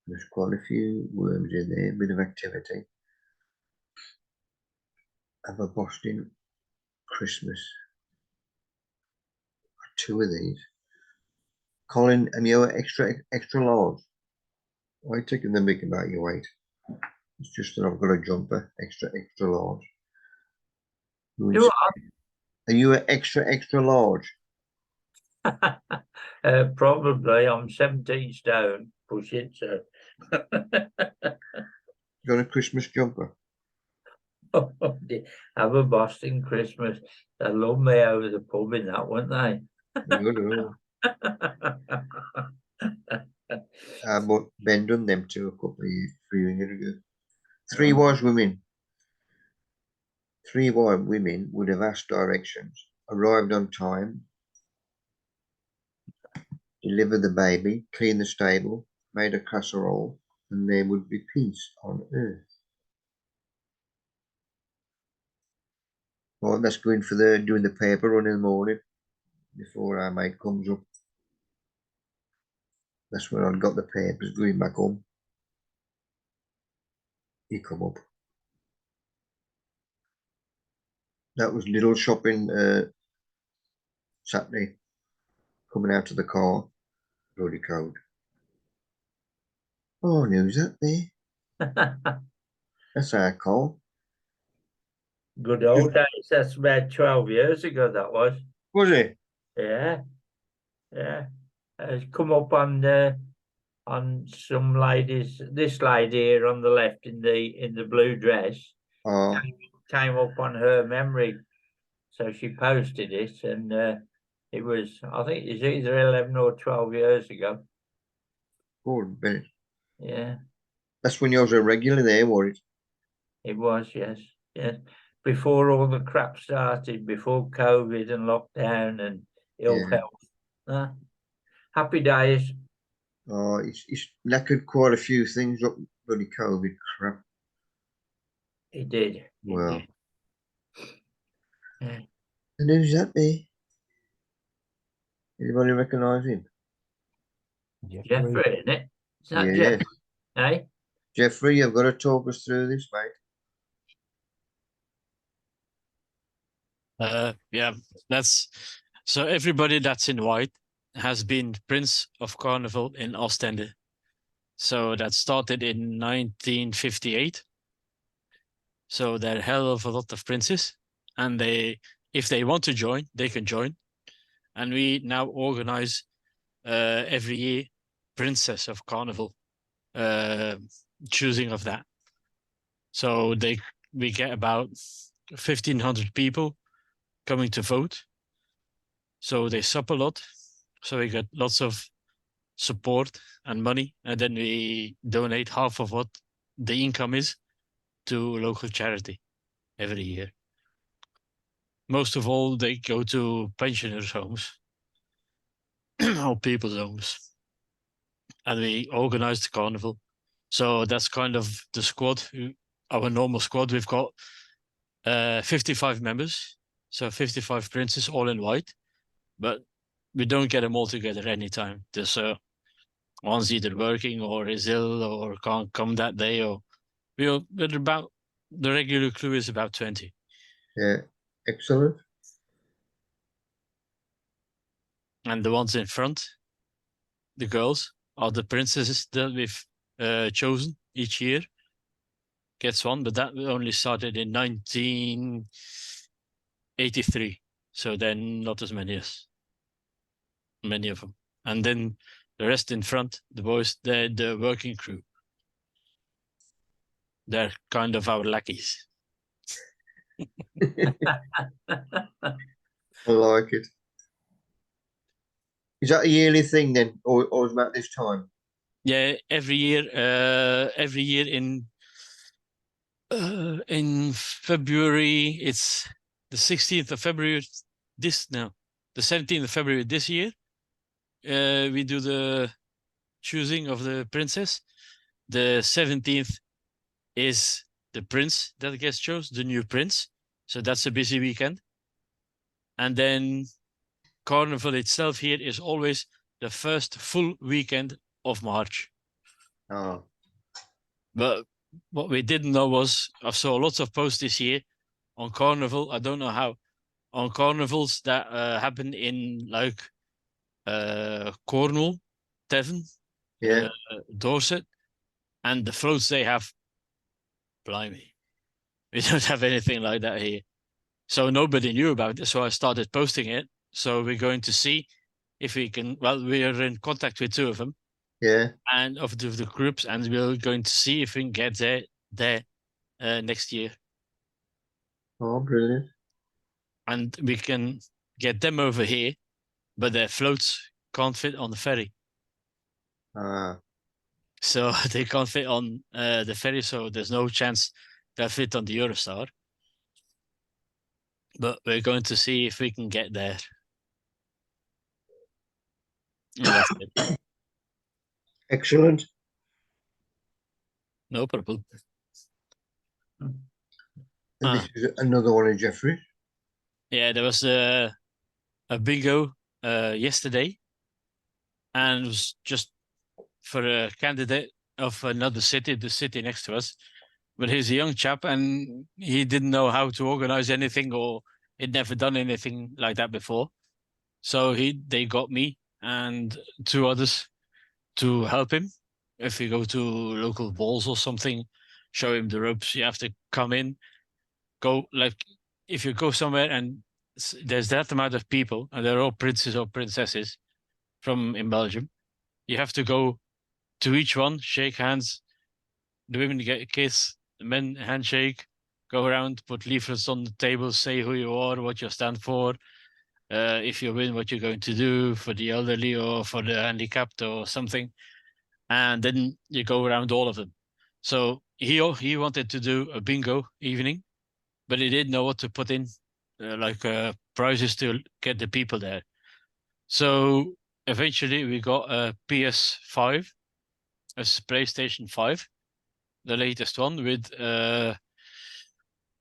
There's quite a few worms in there, a bit of activity. Have a Boston Christmas. 2 of these. Colin, and you extra large. Why are you taking the mick about your weight? It's just that I've got a jumper, extra large. You Are you an extra large? are. Probably. I'm 17 stone. Push it, so. You got a Christmas jumper? Have a Boston Christmas. They love me over the pub in that, weren't they? Good. But Ben done them too a couple of years, 3 years ago. 3 wise women. 3 wise women would have asked directions, arrived on time, delivered the baby, cleaned the stable, made a casserole, and there would be peace on earth. Well, that's going for the doing the paper run in the morning before our mate comes up. That's when I got the papers going back home. He come up. That was little shopping Saturday. Coming out of the car, bloody cold. Oh, news that there. That's our car. Good old days. That's about 12 years ago, that was. Was it? Yeah. Yeah. It's come up on some ladies, this lady here on the left in the blue dress Oh, came up on her memory. So she posted it, and it was, I think it's either 11 or 12 years ago. good minute. Yeah, That's when you was a regular there, was it? it was, yes, yes. Before all the crap started, before COVID and lockdown and ill Yeah. health. Happy days. Oh, it's knackered quite a few things up, bloody COVID crap. It did. It Well, did. Yeah. and who's that there? Anybody recognise him? Jeffrey, isn't it? Is that Yes. Jeff? Eh? Jeffrey, you've got to talk us through this, mate. Yeah, that's so everybody that's in white has been Prince of Carnival in Ostende. So that started in 1958. So there are a hell of a lot of princes, and if they want to join, they can join. And we now organize every year Princess of Carnival, choosing of that. So we get about 1,500 people coming to vote. So they sup a lot. So we get lots of support and money, and then we donate half of what the income is to local charity every year. Most of all, they go to pensioners' homes or people's homes. And we organize the carnival. So that's kind of the squad, our normal squad. We've got 55 members, so 55 princes all in white, but we don't get them all together anytime. There's one's either working or is ill or can't come that day, or we're about, the regular crew is about 20. Yeah, excellent. And the ones in front, the girls, are the princesses that we've chosen each year. Gets one, but that only started in 1983. So then not as many of them. And then the rest in front, the boys, they're the working crew. They're kind of our lackeys. I like it. Is that a yearly thing then, or is it about this time? Yeah, every year in February, it's the 16th of February the 17th of February this year. We do the choosing of the princess. The 17th is the prince that gets chosen, the new prince. So that's a busy weekend. And then Carnival itself here is always the first full weekend of March. Oh, But what we didn't know was, I saw lots of posts this year on Carnival. I don't know how, on carnivals that happen in like Cornwall, Devon, yeah. Dorset, and the floats they have, blimey, we don't have anything like that here. So nobody knew about it. So I started posting it. So we're going to see if we can, well, we are in contact with two of them. Yeah. And of the groups, and we're going to see if we can get there next year. Oh, brilliant. And we can get them over here, but their floats can't fit on the ferry. So they can't fit on the ferry, so there's no chance they'll fit on the Eurostar. But we're going to see if we can get there. And that's it. Excellent. No problem. And this is another one of Jeffrey's. Yeah, there was a bingo yesterday, and it was just for a candidate of another city, the city next to us. But he's a young chap, and he didn't know how to organize anything, or he'd never done anything like that before. So they got me and two others to help him. If you go to local balls or something, show him the ropes. You have to come in, go like if you go somewhere and there's that amount of people, and they're all princes or princesses from in Belgium. You have to go to each one, shake hands. The women get a kiss, the men handshake, go around, put leaflets on the table, say who you are, what you stand for. If you win, what you're going to do for the elderly or for the handicapped or something. And then you go around all of them. So he wanted to do a bingo evening, but he didn't know what to put in, prizes to get the people there. So eventually we got a PS5, a PlayStation 5, the latest one with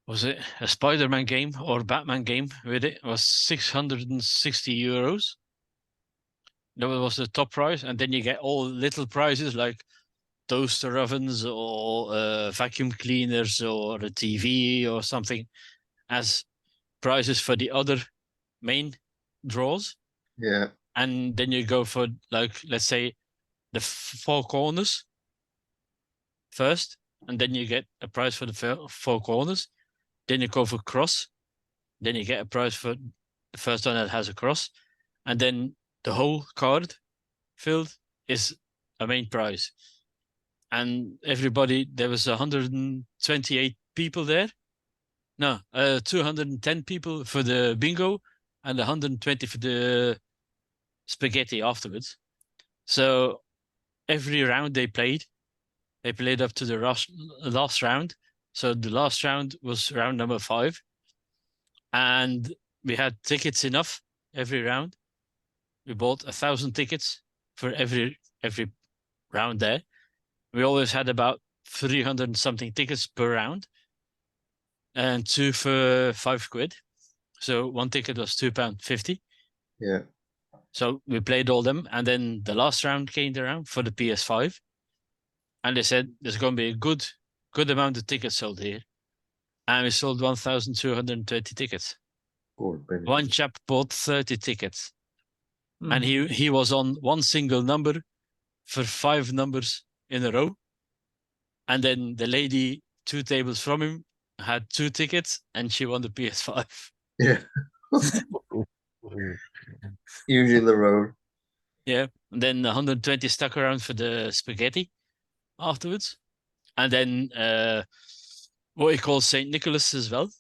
was it a Spider-Man game or Batman game with it? It was 660 euros. That was the top prize, and then you get all little prizes like toaster ovens or vacuum cleaners or a TV or something as prizes for the other main draws. Yeah. And then you go for, like, let's say the four corners first, and then you get a prize for the four corners. Then you go for cross, then you get a prize for the first one that has a cross, and then the whole card filled is a main prize. And everybody, there was 128 people there. No, 210 people for the bingo and 120 for the spaghetti afterwards. So every round they played up to the last round. So the last round was round number 5. And we had tickets enough every round. We bought 1,000 tickets for every round there. We always had about 300 and something tickets per round, and 2 for £5. So one ticket was £2.50. Yeah. So we played all them, and then the last round came around for the PS5, and they said there's going to be a good amount of tickets sold here, and we sold 1,230 tickets. Good benefit. One chap bought 30 tickets, and he was on one single number for 5 numbers in a row. And then the lady 2 tables from him had 2 tickets, and she won the PS5. Yeah. Usually the road. Yeah. And then 120 stuck around for the spaghetti afterwards. And then what we call St. Nicholas as well,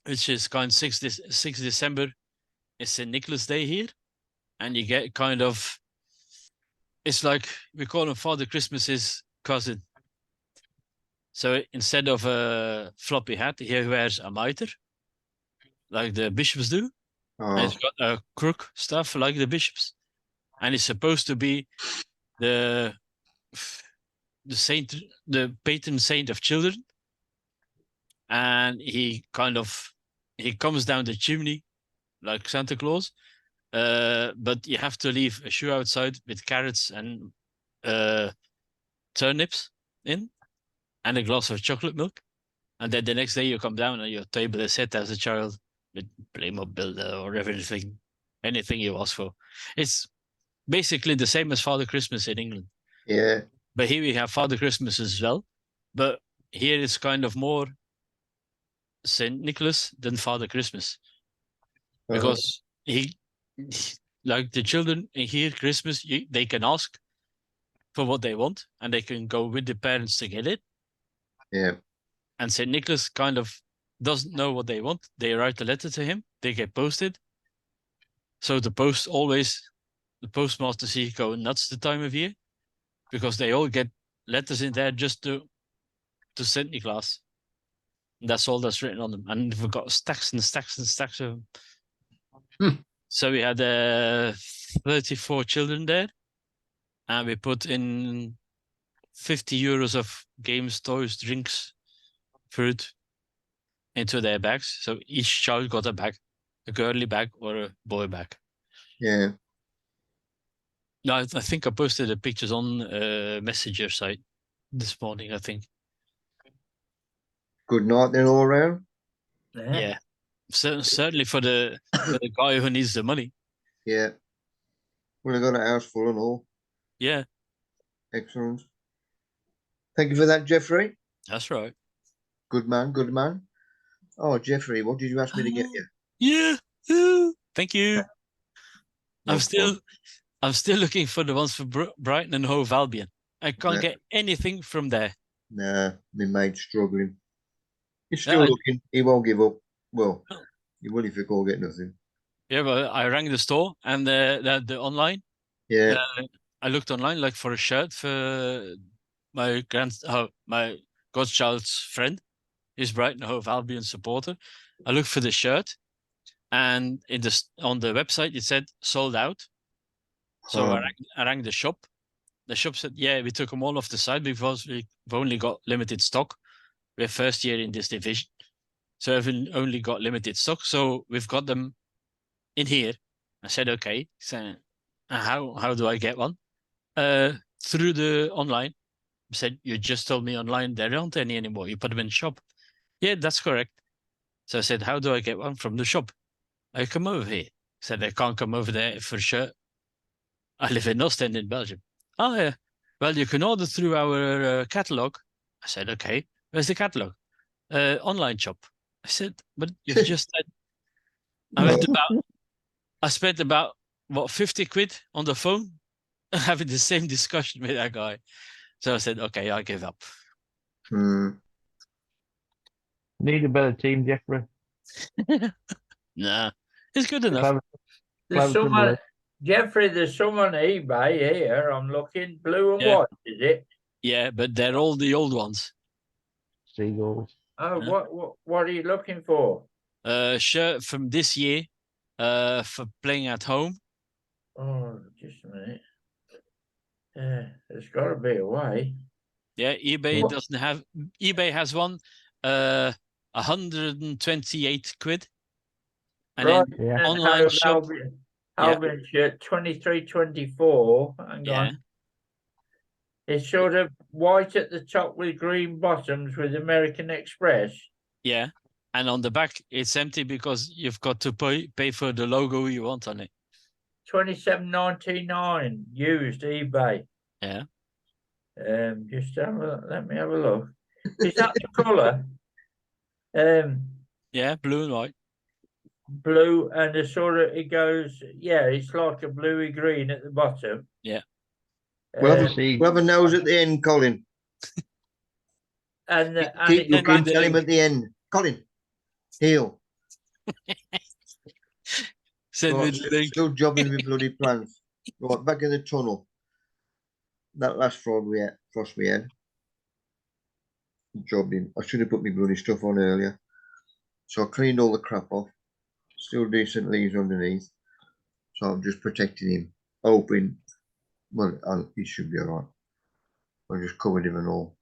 which is kind of 6 December is St. Nicholas Day here. And you get kind of, it's like we call him Father Christmas's cousin. So instead of a floppy hat, he wears a mitre, like the bishops do. And he's got a crook staff like the bishops. And he's supposed to be the saint, the patron saint of children. And he comes down the chimney like Santa Claus. But you have to leave a shoe outside with carrots and turnips in, and a glass of chocolate milk. And then the next day you come down and your table is set as a child with Playmobil or anything you ask for. It's basically the same as Father Christmas in England. Yeah. But here we have Father Christmas as well. But here it's kind of more St. Nicholas than Father Christmas. Because he, like the children here, Christmas, they can ask for what they want and they can go with the parents to get it. Yeah. And St. Nicholas kind of doesn't know what they want. They write a letter to him. They get posted. So the postmasters here go nuts the time of year because they all get letters in there just to St. Nicholas. And that's all that's written on them. And we've got stacks and stacks and stacks of them. So we had 34 children there. And we put in 50 euros of games, toys, drinks, food into their bags. So each child got a bag a girly bag or a boy bag. Yeah. No, I think I posted the pictures on Messenger site this morning, I think. Good night then all around. Yeah. Certainly for the guy who needs the money. Yeah. Well, I got a house full and all. Yeah, Excellent. Thank you for that, Jeffrey. that's right. Good man, good man. Oh, Jeffrey, what did you ask me to get you? Yeah. Ooh, thank you. No I'm still looking for the ones for Brighton and Hove Albion. I can't Yeah. get anything from there. Nah, my mate's struggling. He's Yeah, still looking. He won't give up. Well, he will if you can't get nothing. Yeah, but I rang the store and the online. Yeah. I looked online like for a shirt for my my godchild's friend. He's Brighton Hove Albion supporter. I looked for the shirt, and on the website it said sold out. So I rang the shop. The shop said, "Yeah, we took them all off the site because we've only got limited stock. We're first year in this division, so we've only got limited stock. So we've got them in here." I said, "Okay." So how do I get one? Through the online. I said, "You just told me online there aren't any anymore. You put them in shop." Yeah, that's correct. So I said, "How do I get one from the shop?" I come over here. I said, "I can't come over there for sure. I live in Ostend in Belgium." "Oh, yeah. Well, you can order through our catalog." I said, "Okay. Where's the catalog?" Online shop." I said, "But you've just said..." I spent about, what, 50 quid on the phone having the same discussion with that guy. So I said, "Okay, I give up." Need a better team, Jeffrey. Nah, it's good enough. Clever, There's clever someone, trouble. Jeffrey, there's someone on eBay here. I'm looking blue and Yeah. white, is it? Yeah, but they're all the old ones. Seagulls. Oh, Yeah. what are you looking for? Shirt from this year, for playing at home. Oh, just a minute. There's got to be a way. Yeah, eBay What? doesn't have. eBay has one, 128 quid, and Right, then Yeah. and online Hove shop. Albion shirt 23-24. Hang Yeah, on. It's sort of white at the top with green bottoms with American Express. yeah, and on the back it's empty because you've got to pay for the logo you want on it. 27.99 used eBay. Yeah, Just let me have a look. Is that the colour? yeah, blue and white. Blue and a sort of it goes. Yeah, it's like a bluey green at the bottom. Yeah. We'll have, See, we'll have a nose at the end, Colin. And You it's can tell him at the end. Colin, heel. Send me Right, the link. still jobbing with bloody plans. Right, back in the tunnel. That last frost we had. Jobbing. I should have put my bloody stuff on earlier. So I cleaned all the crap off. Still decent leaves underneath. So I'm just protecting him. Hoping, well, he should be alright. I just covered him and all.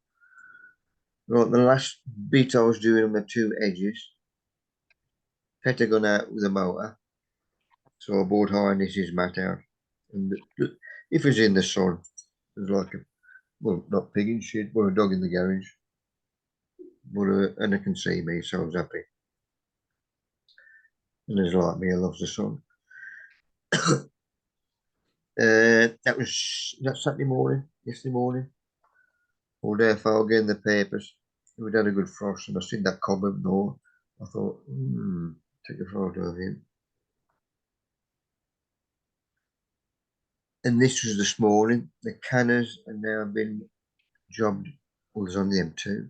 Right, the last bit I was doing on the two edges. Had to go out with a motor. So I bought harnesses mat out. And if it's in the sun, there's like a, well, not pig in shit, but a dog in the garage. But and they can see me, so I was happy. And there's like me, I love the sun. That was Saturday morning, yesterday morning. All day fog in the papers. We'd had a good frost, and I seen that cobweb door. I thought, take a photo of him. And this was this morning. The cannas have now been jobbed. Well, there's only them two.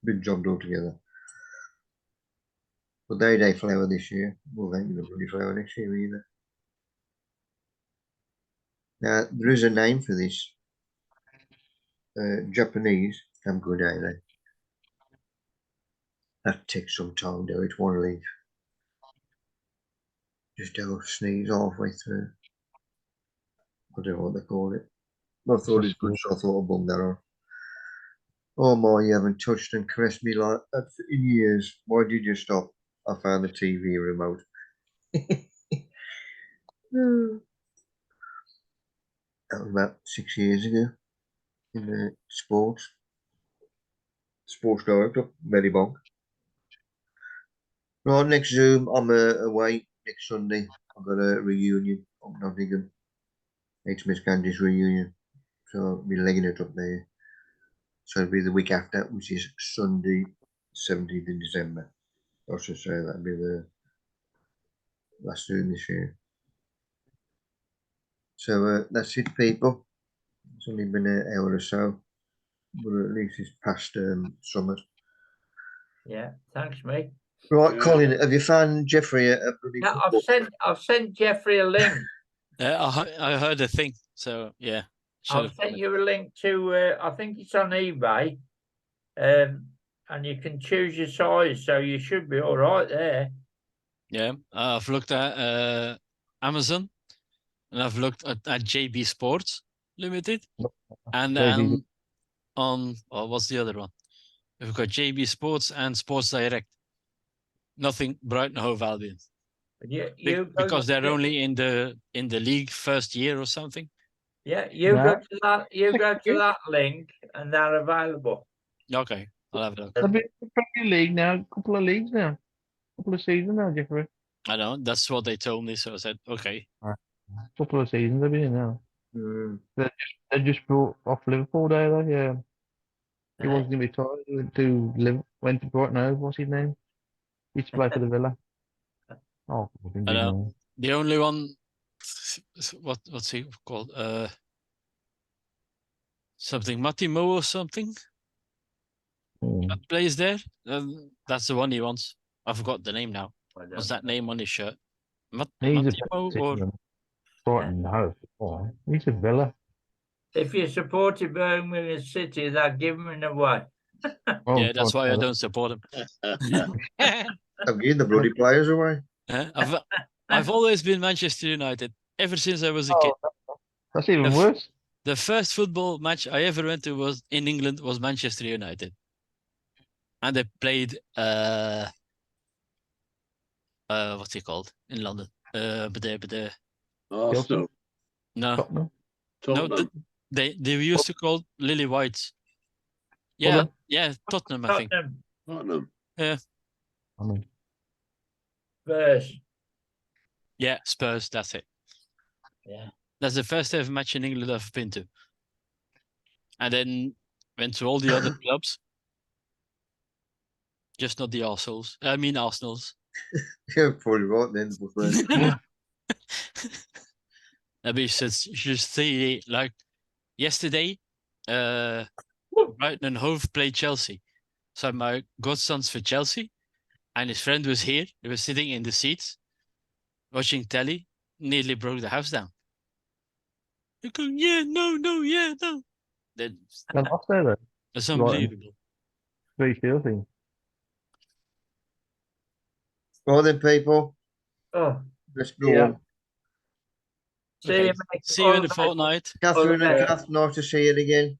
Been jobbed all together. But they flower this year. Well, they ain't gonna bloody flower next year either. Now, there is a name for this. Japanese. I'm good at it. That takes some time, though. It's one leaf. Just have a sneeze halfway through. I don't know what they call it. I thought it was good, so I thought I'd bung that on. Oh my, you haven't touched and caressed me like that in years. Why did you stop? I found the TV remote. That was about 6 years ago in the sports director, Merrybong. Right, next Zoom, I'm away next Sunday. I've got a reunion up Nottingham. HMS Candy's reunion. So I'll be legging it up there. So it'll be the week after, which is Sunday, 17th of December. I should say that'll be the last Zoom this year. So that's it, people. It's only been an hour or so, but at least it's past summer. Yeah, thanks, mate. Right, Yeah. Colin, have you found Jeffrey a bloody Yeah, football? I've sent Jeffrey a link. I heard a thing, so yeah. should I've have sent done it. you a link to. I think it's on eBay, and you can choose your size, so you should be all right there. Yeah, I've looked at Amazon, and I've looked at JB Sports Limited, and JB. on what's the other one? We've got JB Sports and Sports Direct. Nothing Brighton Hove Albion You because they're only in the league first year or something. Yeah, you No. go to that. You go to you. that link, and they're available. Okay, I'll have a look. There'll be a Premier League now, a couple of leagues now, couple of seasons now, Jeffrey. I know that's what they told me, so I said okay. Couple of seasons they've been in now. Mm. They just brought off Liverpool there, though, yeah. He wasn't gonna be tired. He went to Brighton Hove, what's his name? He used to play for the Villa. Oh, fucking I know. know. The only one, what's he called? Something Matimo or something that plays there. That's the one he wants. I forgot the name now. What's that name on his shirt? He's a Matimo or Brighton Hove. Oh, he's a Villa. If you supported Birmingham City, they're giving away. Oh, yeah, that's why I God, don't support him. I'm getting the bloody players away. I've always been Manchester United ever since I was a kid. That's even If- worse. The first football match I ever went to was in England was Manchester United, and they played what's it called in London? Arsenal, No, Tottenham. Tottenham. they used to call Lily Whites. Yeah, Fulham? yeah, Tottenham, I think. Tottenham Tottenham. I mean, first. Yeah, Spurs. That's it. Yeah. That's the first ever match in England I've been to, and then went to all the other clubs, just not the Arsenals. I mean Arsenals. Yeah, probably right then. But, I mean, just see like yesterday, Brighton and Hove played Chelsea. So my godson's for Chelsea, and his friend was here. He was sitting in the seats, watching telly. Nearly broke the house down. You're going, yeah, no. Then they're lost there, though. it's unbelievable. Very filthy. right then, people. Oh, Let's go Yeah. on. see Okay, you, mate. see you in All a the best. fortnight. Catherine All and the Kath, nice to see you again.